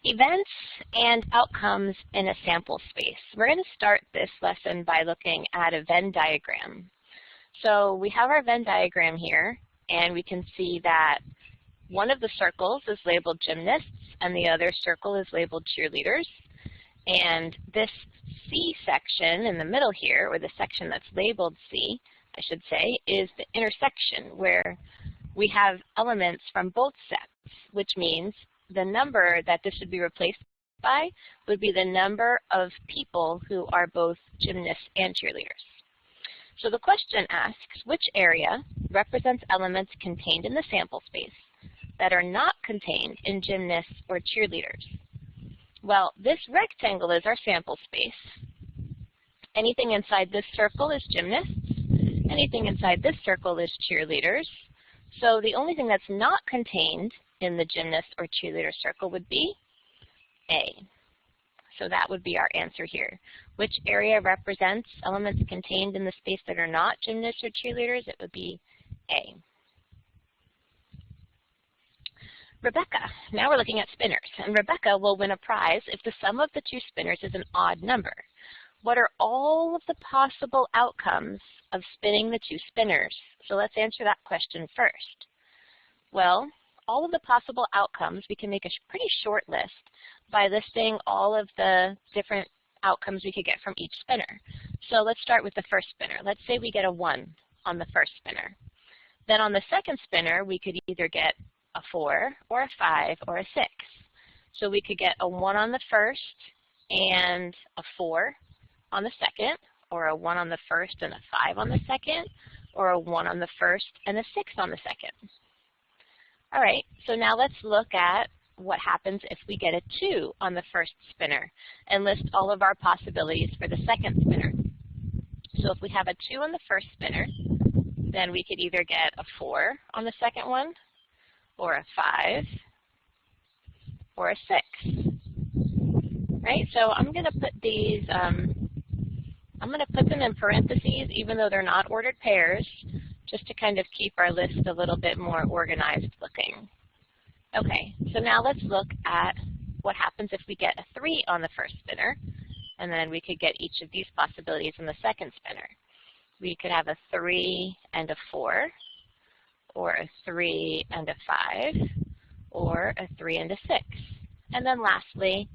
Events and outcomes in a sample space. We're going to start this lesson by looking at a Venn diagram. So we have our Venn diagram here, and we can see that one of the circles is labeled gymnasts, and the other circle is labeled cheerleaders. And this C section in the middle here, or the section that's labeled C, I should say, is the intersection where we have elements from both sets, which means the number that this would be replaced by would be the number of people who are both gymnasts and cheerleaders. So the question asks, which area represents elements contained in the sample space that are not contained in gymnasts or cheerleaders? Well, this rectangle is our sample space. Anything inside this circle is gymnasts. Anything inside this circle is cheerleaders. So the only thing that's not contained in the gymnast or cheerleader circle would be A. So that would be our answer here. Which area represents elements contained in the space that are not gymnasts or cheerleaders? It would be A. Rebecca. Now we're looking at spinners. And Rebecca will win a prize if the sum of the two spinners is an odd number. What are all of the possible outcomes of spinning the two spinners? So let's answer that question first. Well, all of the possible outcomes, we can make a pretty short list by listing all of the different outcomes we could get from each spinner. So let's start with the first spinner. Let's say we get a 1 on the first spinner. Then on the second spinner, we could either get a 4 or a 5 or a 6. So we could get a 1 on the first and a 4 on the second, or a 1 on the first and a 5 on the second, or a 1 on the first and a 6 on the second. All right, so now let's look at what happens if we get a 2 on the first spinner and list all of our possibilities for the second spinner. So if we have a 2 on the first spinner, then we could either get a 4 on the second one, or a 5, or a 6. Right, so I'm going to put these, I'm going to put them in parentheses even though they're not ordered pairs, just to kind of keep our list a little bit more organized looking. Okay, so now let's look at what happens if we get a 3 on the first spinner, and then we could get each of these possibilities in the second spinner. We could have a 3 and a 4, or a 3 and a 5, or a 3 and a 6. And then lastly,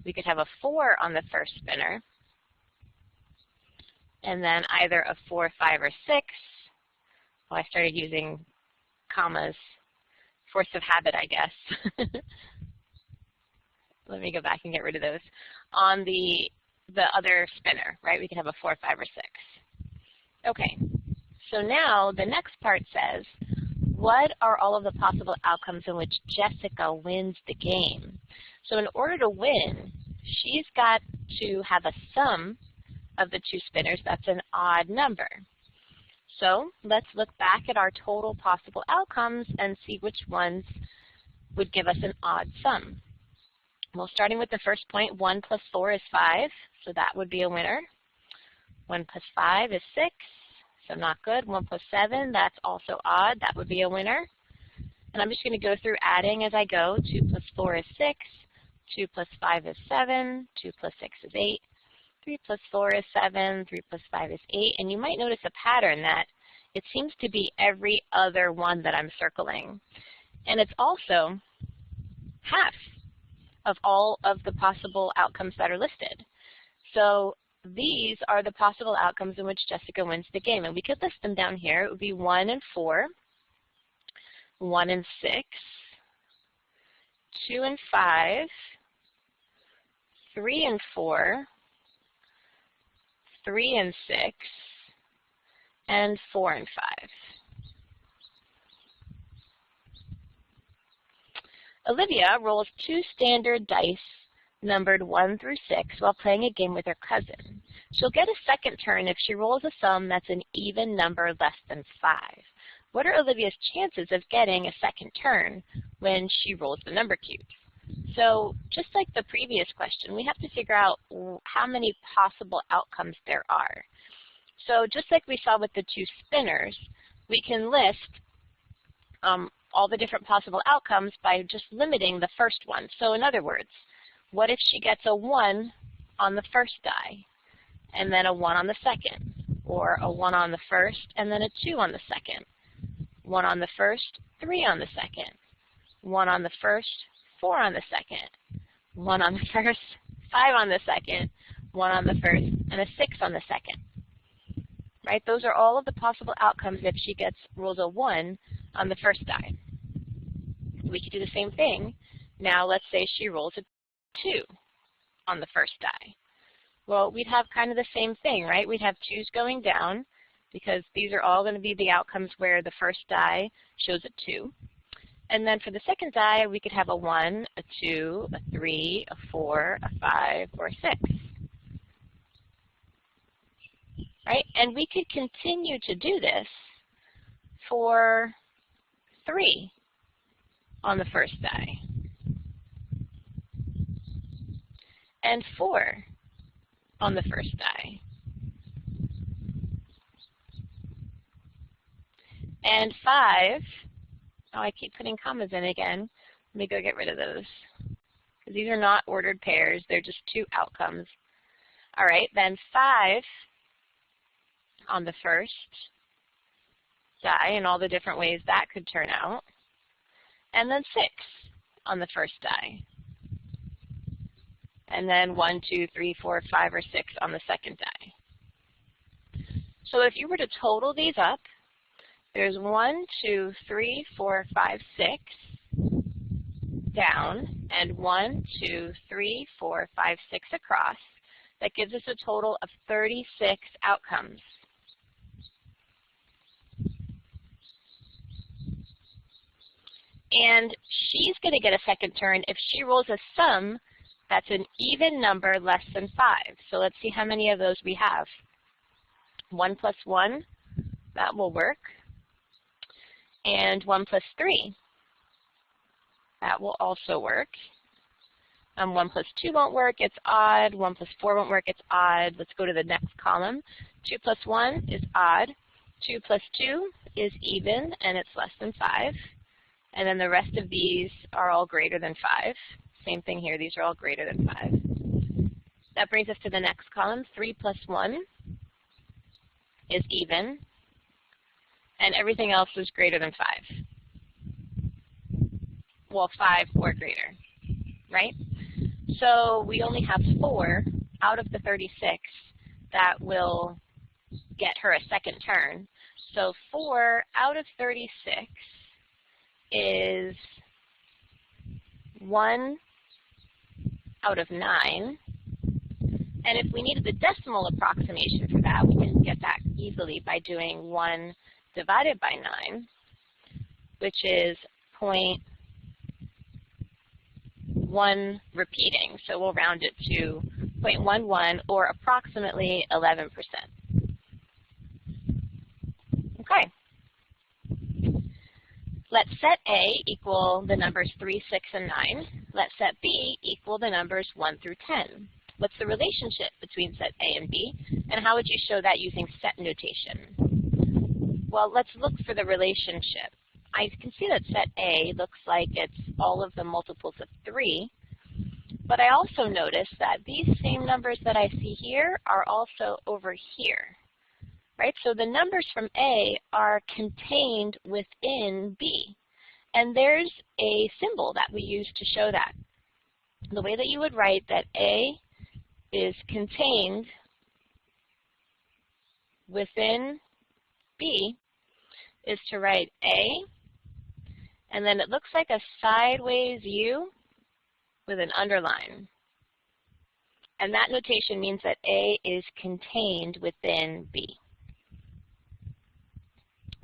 we could have a 4 on the first spinner, and then either a 4, 5, or 6. Well, I started using commas, force of habit, I guess. Let me go back and get rid of those. On the other spinner, right, we could have a 4, 5, or 6. Okay, so now the next part says, what are all of the possible outcomes in which Jessica wins the game? So in order to win, she's got to have a sum of the two spinners that's an odd number. So let's look back at our total possible outcomes and see which ones would give us an odd sum. Well, starting with the first point, 1 plus 4 is 5, so that would be a winner. 1 plus 5 is 6, so not good. 1 plus 7, that's also odd, that would be a winner. And I'm just going to go through adding as I go. 2 plus 4 is 6, 2 plus 5 is 7, 2 plus 6 is 8. 3 plus 4 is 7, 3 plus 5 is 8, and you might notice a pattern that it seems to be every other one that I'm circling. And it's also half of all of the possible outcomes that are listed. So these are the possible outcomes in which Jessica wins the game, and we could list them down here. It would be 1 and 4, 1 and 6, 2 and 5, 3 and 4, 3 and 6, and 4 and 5. Olivia rolls 2 standard dice numbered 1 through 6 while playing a game with her cousin. She'll get a second turn if she rolls a sum that's an even number less than 5. What are Olivia's chances of getting a second turn when she rolls the number cubes? So just like the previous question, we have to figure out how many possible outcomes there are. So just like we saw with the 2 spinners, we can list all the different possible outcomes by just limiting the first one. So in other words, what if she gets a 1 on the first die, and then a 1 on the second, or a 1 on the first, and then a 2 on the second, 1 on the first, 3 on the second, 1 on the first, 4 on the second, 1 on the first, 5 on the second, 1 on the first, and a 6 on the second. Right? Those are all of the possible outcomes if she rolls a 1 on the first die. We could do the same thing. Now let's say she rolls a 2 on the first die. Well, we'd have kind of the same thing, right? We'd have 2's going down because these are all going to be the outcomes where the first die shows a 2. And then for the second die, we could have a 1, a 2, a 3, a 4, a 5, or a 6. Right? And we could continue to do this for 3 on the first die, and 4 on the first die, and 5. Oh, I keep putting commas in again. Let me go get rid of those, because these are not ordered pairs. They're just 2 outcomes. All right, then 5 on the first die, and all the different ways that could turn out, and then 6 on the first die, and then 1, 2, 3, 4, 5, or 6 on the second die. So if you were to total these up, there's 1, 2, 3, 4, 5, 6 down, and 1, 2, 3, 4, 5, 6 across. That gives us a total of 36 outcomes. And she's going to get a second turn if she rolls a sum that's an even number less than 5. So let's see how many of those we have. 1 plus 1, that will work. And 1 plus 3, that will also work. 1 plus 2 won't work, it's odd. 1 plus 4 won't work, it's odd. Let's go to the next column. 2 plus 1 is odd. 2 plus 2 is even, and it's less than 5. And then the rest of these are all greater than 5. Same thing here, these are all greater than 5. That brings us to the next column. 3 plus 1 is even, and everything else is greater than 5. Well, 5 or greater, right? So we only have 4 out of the 36 that will get her a second turn. So 4 out of 36 is 1 out of 9. And if we needed the decimal approximation for that, we can get that easily by doing 1 divided by 9, which is 0.1 repeating. So we'll round it to 0.11, or approximately 11%. Okay. Let set A equal the numbers 3, 6, and 9. Let set B equal the numbers 1 through 10. What's the relationship between set A and B, and how would you show that using set notation? Well, let's look for the relationship. I can see that set A looks like it's all of the multiples of 3, but I also notice that these same numbers that I see here are also over here. Right? So the numbers from A are contained within B. And there's a symbol that we use to show that. The way that you would write that A is contained within B is to write A, and then it looks like a sideways U with an underline. And that notation means that A is contained within B.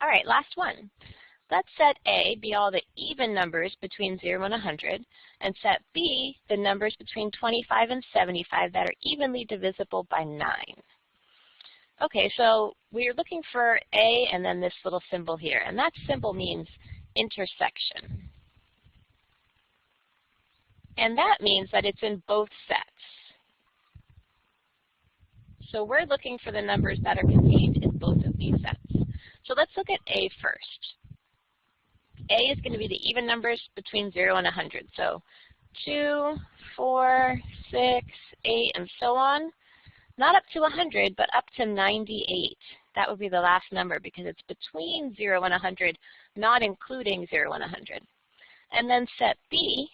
All right, last one. Let set A be all the even numbers between 0 and 100, and set B the numbers between 25 and 75 that are evenly divisible by 9. Okay, so we're looking for A and then this little symbol here, and that symbol means intersection. And that means that it's in both sets. So we're looking for the numbers that are contained in both of these sets. So let's look at A first. A is going to be the even numbers between 0 and 100. So 2, 4, 6, 8, and so on. Not up to 100, but up to 98. That would be the last number because it's between 0 and 100, not including 0 and 100. And then set B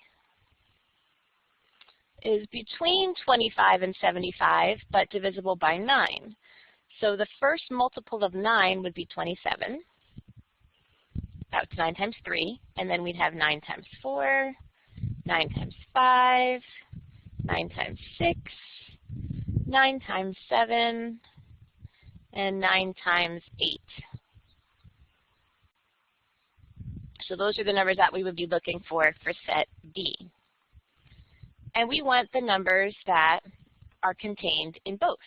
is between 25 and 75, but divisible by 9. So the first multiple of 9 would be 27. That's 9 times 3. And then we'd have 9 times 4, 9 times 5, 9 times 6, 9 times 7, and 9 times 8. So those are the numbers that we would be looking for set B. And we want the numbers that are contained in both.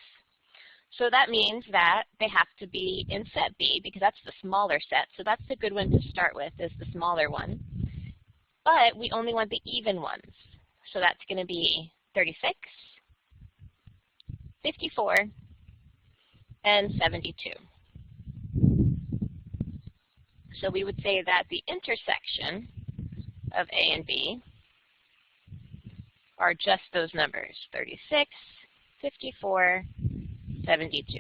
So that means that they have to be in set B because that's the smaller set. So that's the good one to start with, is the smaller one. But we only want the even ones. So that's going to be 36, 54, and 72. So we would say that the intersection of A and B are just those numbers, 36, 54, 72.